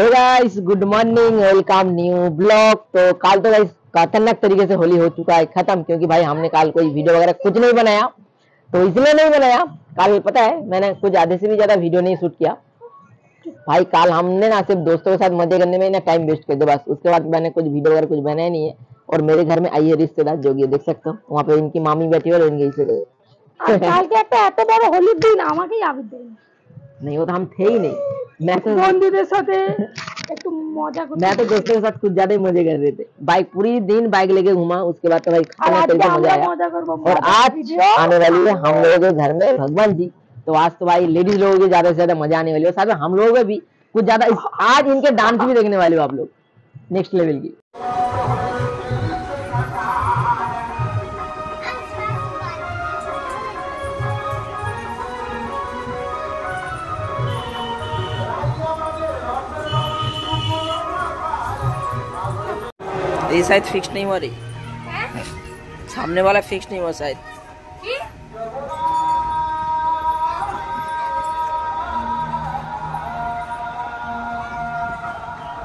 हे guys, good morning, welcome new blog. तो कल तो गाइस खतरनाक तरीके से होली हो चुका है खत्म, क्योंकि भाई हमने कल कोई वीडियो वगैरह कुछ नहीं बनाया। तो इसलिए नहीं बनाया कल, पता है मैंने कुछ आधे से भी ज्यादा वीडियो नहीं शूट किया भाई। कल हमने ना सिर्फ दोस्तों के साथ मजे करने में ना टाइम वेस्ट कर दिया बस। उसके बाद मैंने कुछ वीडियो वगैरह कुछ बनाया नहीं है। और मेरे घर में आई है रिश्तेदार, जो कि देख सकते हो वहाँ पे इनकी मामी बैठी है और इनके কালকে একটা এত বড় হোলির দিন আমাকেই আবির দেয়নি। नहीं वो तो हम थे ही नहीं। मैं तो বন্ধুদের সাথে একটু মজা করতে, मैं तो दोस्तों के साथ कुछ ज्यादा ही मजे कर रहे थे। बाइक पूरी दिन बाइक लेके घुमा, उसके बाद तो भाई আর खाना আজকে करके मजा আমরা आया। মজা করব। और आज आने वाली है हम लोगों के घर में भगवान जी। तो आज तो भाई लेडीज लोगों की ज्यादा से ज्यादा मजा आने वाली है, साथ में हम लोगों को भी कुछ ज्यादा आज इनके डांस भी देखने वाले हो आप लोग, नेक्स्ट लेवल की। ये शायद फिक्स नहीं हुआ रही, सामने वाला फिक्स नहीं हुआ शायद।